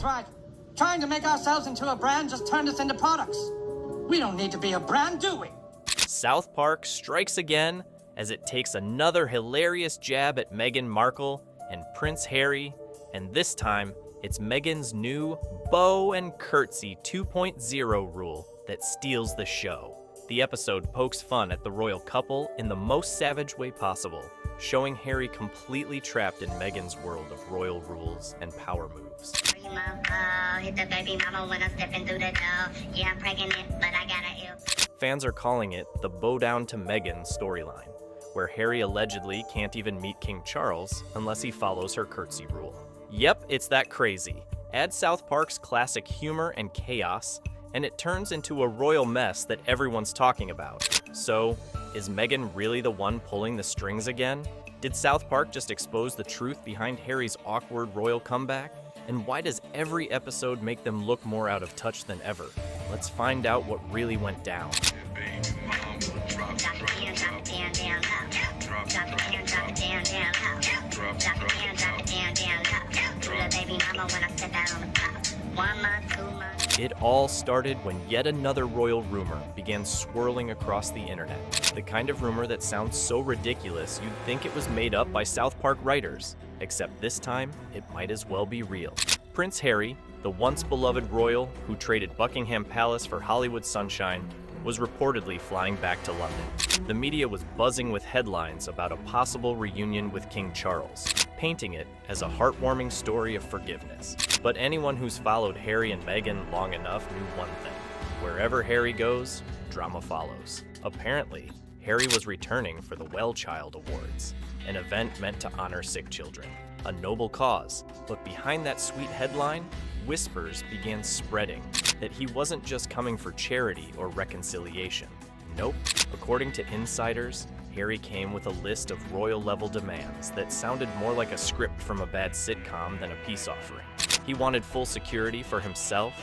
right. Trying to make ourselves into a brand just turned us into products. We don't need to be a brand, do we? South Park strikes again as it takes another hilarious jab at Meghan Markle and Prince Harry, and this time it's Meghan's new Bow and Curtsy 2.0 rule that steals the show. The episode pokes fun at the royal couple in the most savage way possible, showing Harry completely trapped in Meghan's world of royal rules and power moves. Fans are calling it the Bow Down to Meghan storyline, where Harry allegedly can't even meet King Charles unless he follows her curtsy rule. Yep, it's that crazy. Add South Park's classic humor and chaos, and it turns into a royal mess that everyone's talking about. So, is Meghan really the one pulling the strings again? Did South Park just expose the truth behind Harry's awkward royal comeback? And why does every episode make them look more out of touch than ever? Let's find out what really went down. It all started when yet another royal rumor began swirling across the internet. The kind of rumor that sounds so ridiculous you'd think it was made up by South Park writers. Except this time, it might as well be real. Prince Harry, the once beloved royal who traded Buckingham Palace for Hollywood sunshine, was reportedly flying back to London. The media was buzzing with headlines about a possible reunion with King Charles, painting it as a heartwarming story of forgiveness. But anyone who's followed Harry and Meghan long enough knew one thing. Wherever Harry goes, drama follows. Apparently, Harry was returning for the Well Child Awards, an event meant to honor sick children. A noble cause, but behind that sweet headline, whispers began spreading that he wasn't just coming for charity or reconciliation. Nope. According to insiders, Harry came with a list of royal-level demands that sounded more like a script from a bad sitcom than a peace offering. He wanted full security for himself,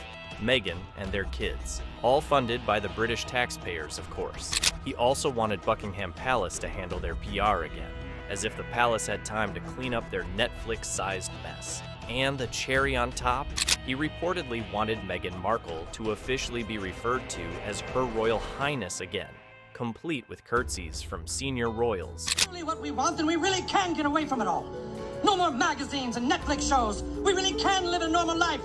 Meghan, and their kids, all funded by the British taxpayers, of course. He also wanted Buckingham Palace to handle their PR again, as if the palace had time to clean up their Netflix-sized mess. And the cherry on top, he reportedly wanted Meghan Markle to officially be referred to as Her Royal Highness again, complete with curtsies from senior royals. Really what we want, then we really can get away from it all. No more magazines and Netflix shows. We really can live a normal life.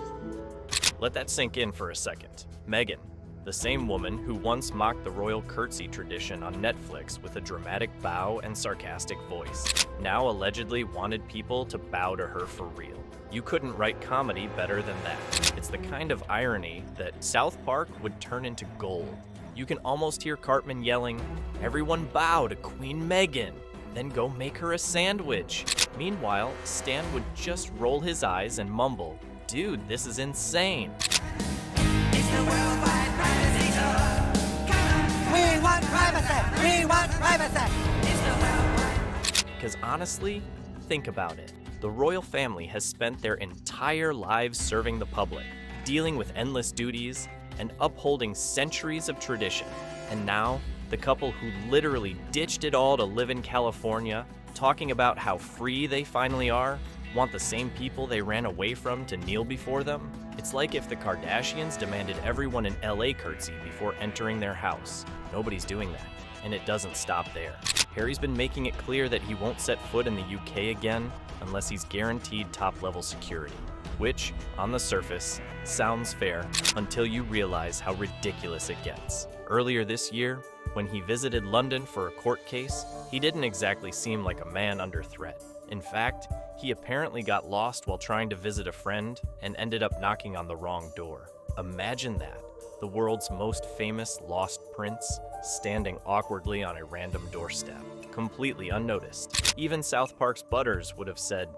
Let that sink in for a second. Meghan, the same woman who once mocked the royal curtsy tradition on Netflix with a dramatic bow and sarcastic voice, now allegedly wanted people to bow to her for real. You couldn't write comedy better than that. It's the kind of irony that South Park would turn into gold. You can almost hear Cartman yelling, "Everyone bow to Queen Meghan," then go make her a sandwich. Meanwhile, Stan would just roll his eyes and mumble, "Dude, this is insane." It's the worldwide privacy tour. Come on. We want privacy. We want privacy. It's the worldwide. Because honestly, think about it. The royal family has spent their entire lives serving the public, dealing with endless duties, and upholding centuries of tradition. And now, the couple who literally ditched it all to live in California, talking about how free they finally are, want the same people they ran away from to kneel before them? It's like if the Kardashians demanded everyone in LA curtsy before entering their house. Nobody's doing that, and it doesn't stop there. Harry's been making it clear that he won't set foot in the UK again unless he's guaranteed top-level security, which, on the surface, sounds fair until you realize how ridiculous it gets. Earlier this year, when he visited London for a court case, he didn't exactly seem like a man under threat. In fact, he apparently got lost while trying to visit a friend and ended up knocking on the wrong door. Imagine that, the world's most famous lost prince standing awkwardly on a random doorstep, completely unnoticed. Even South Park's Butters would have said,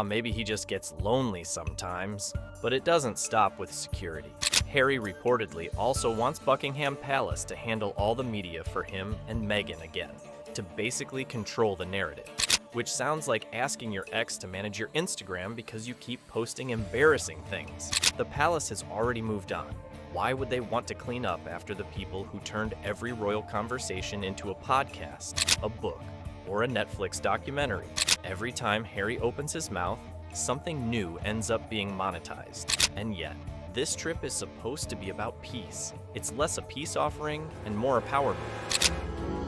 maybe he just gets lonely sometimes. But it doesn't stop with security. Harry reportedly also wants Buckingham Palace to handle all the media for him and Meghan again, to basically control the narrative. Which sounds like asking your ex to manage your Instagram because you keep posting embarrassing things. The palace has already moved on. Why would they want to clean up after the people who turned every royal conversation into a podcast, a book, or a Netflix documentary? Every time Harry opens his mouth, something new ends up being monetized. And yet, this trip is supposed to be about peace. It's less a peace offering and more a power move.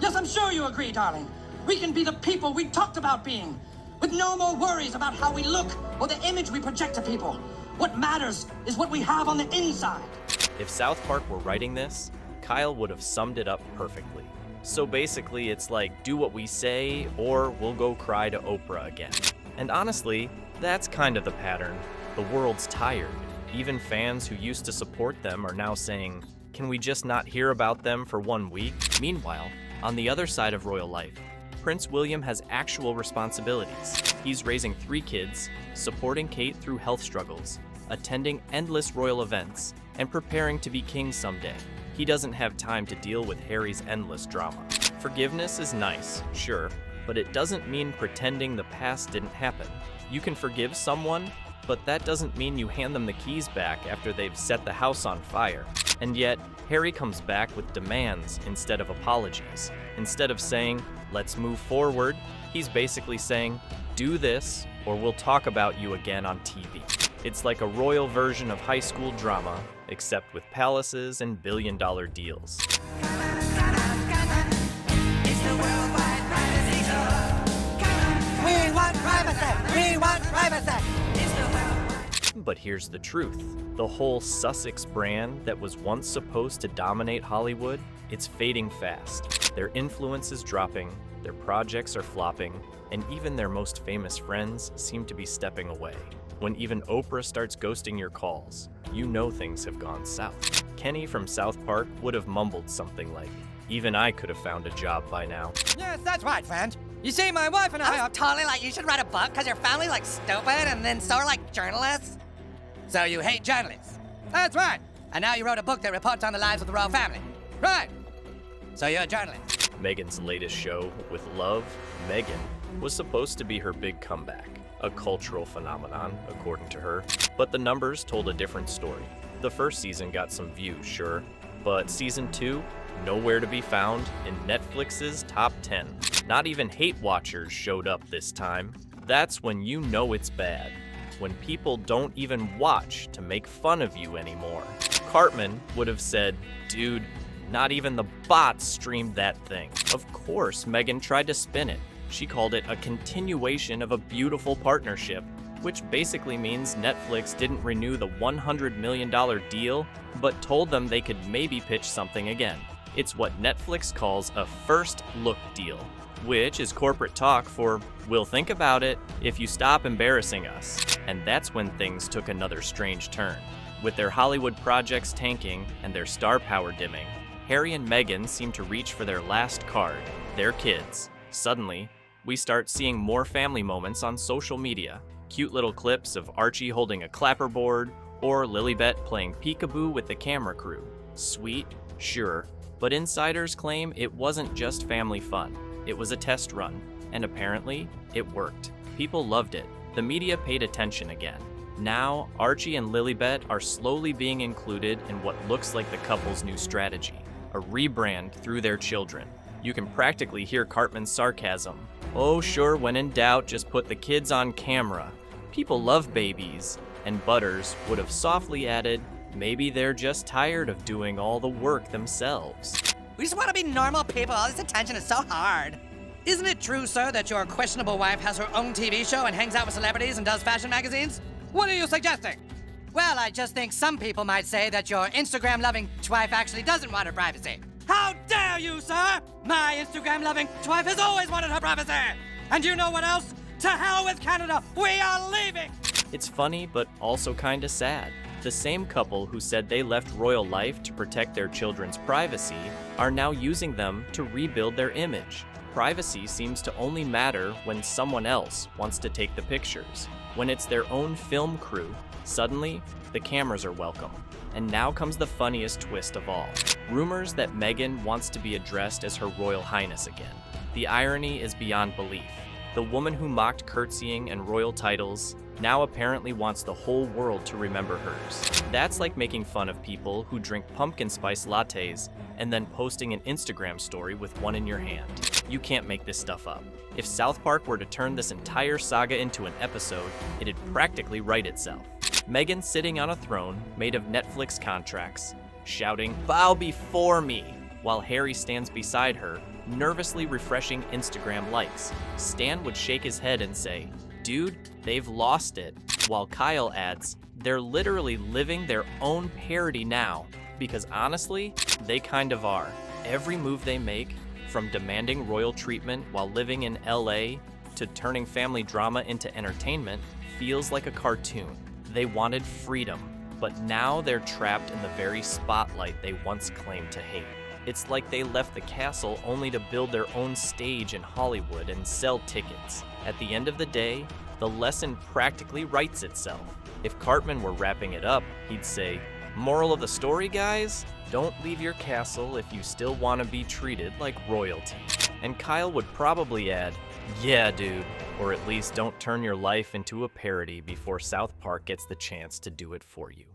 Yes, I'm sure you agree, darling. We can be the people we talked about being, with no more worries about how we look or the image we project to people. What matters is what we have on the inside. If South Park were writing this, Kyle would have summed it up perfectly. So basically, it's like, do what we say, or we'll go cry to Oprah again. And honestly, that's kind of the pattern. The world's tired. Even fans who used to support them are now saying, can we just not hear about them for 1 week? Meanwhile, on the other side of royal life, Prince William has actual responsibilities. He's raising 3 kids, supporting Kate through health struggles, attending endless royal events, and preparing to be king someday. He doesn't have time to deal with Harry's endless drama. Forgiveness is nice, sure, but it doesn't mean pretending the past didn't happen. You can forgive someone, but that doesn't mean you hand them the keys back after they've set the house on fire. And yet, Harry comes back with demands instead of apologies. Instead of saying, let's move forward, he's basically saying, do this, or we'll talk about you again on TV. It's like a royal version of high school drama, except with palaces and billion-dollar deals. It's the worldwide privacy show. We want privacy! We want privacy! It's the worldwide. But here's the truth. The whole Sussex brand that was once supposed to dominate Hollywood, it's fading fast. Their influence is dropping, their projects are flopping, and even their most famous friends seem to be stepping away. When even Oprah starts ghosting your calls, you know things have gone south. Kenny from South Park would have mumbled something like, even I could have found a job by now. Yes, that's right, friend. You see, my wife and I I are... was totally like, you should write a book because your family's like stupid and then so are like journalists. So you hate journalists. That's right. And now you wrote a book that reports on the lives of the royal family. Right. So you're a journalist. Meghan's latest show, With Love, Meghan, was supposed to be her big comeback, a cultural phenomenon, according to her. But the numbers told a different story. The first season got some views, sure, but season 2, nowhere to be found in Netflix's top 10. Not even hate watchers showed up this time. That's when you know it's bad. When people don't even watch to make fun of you anymore. Cartman would have said, dude, not even the bots streamed that thing. Of course, Meghan tried to spin it. She called it a continuation of a beautiful partnership, which basically means Netflix didn't renew the $100 million deal, but told them they could maybe pitch something again. It's what Netflix calls a first look deal, which is corporate talk for, we'll think about it if you stop embarrassing us. And that's when things took another strange turn. With their Hollywood projects tanking and their star power dimming, Harry and Meghan seem to reach for their last card, their kids. Suddenly, we start seeing more family moments on social media. Cute little clips of Archie holding a clapperboard, or Lilibet playing peekaboo with the camera crew. Sweet, sure, but insiders claim it wasn't just family fun. It was a test run, and apparently, it worked. People loved it. The media paid attention again. Now, Archie and Lilibet are slowly being included in what looks like the couple's new strategy, a rebrand through their children. You can practically hear Cartman's sarcasm. Oh sure, when in doubt, just put the kids on camera. People love babies. And Butters would have softly added, maybe they're just tired of doing all the work themselves. We just want to be normal people. All this attention is so hard. Isn't it true, sir, that your questionable wife has her own TV show and hangs out with celebrities and does fashion magazines? What are you suggesting? Well, I just think some people might say that your Instagram-loving wife actually doesn't want her privacy. How dare you, sir? My Instagram-loving wife has always wanted her privacy. And you know what else? To hell with Canada. We are leaving. It's funny, but also kinda sad. The same couple who said they left royal life to protect their children's privacy are now using them to rebuild their image. Privacy seems to only matter when someone else wants to take the pictures. When it's their own film crew, suddenly the cameras are welcome. And now comes the funniest twist of all. Rumors that Meghan wants to be addressed as Her Royal Highness again. The irony is beyond belief. The woman who mocked curtsying and royal titles now apparently wants the whole world to remember hers. That's like making fun of people who drink pumpkin spice lattes and then posting an Instagram story with one in your hand. You can't make this stuff up. If South Park were to turn this entire saga into an episode, it'd practically write itself. Meghan sitting on a throne made of Netflix contracts, shouting, "Bow before me," while Harry stands beside her, nervously refreshing Instagram likes. Stan would shake his head and say, "Dude, they've lost it," while Kyle adds, "They're literally living their own parody now," because honestly, they kind of are. Every move they make, from demanding royal treatment while living in LA to turning family drama into entertainment, feels like a cartoon. They wanted freedom, but now they're trapped in the very spotlight they once claimed to hate. It's like they left the castle only to build their own stage in Hollywood and sell tickets. At the end of the day, the lesson practically writes itself. If Cartman were wrapping it up, he'd say, "Moral of the story, guys? Don't leave your castle if you still want to be treated like royalty." And Kyle would probably add, "Yeah, dude," or at least don't turn your life into a parody before South Park gets the chance to do it for you.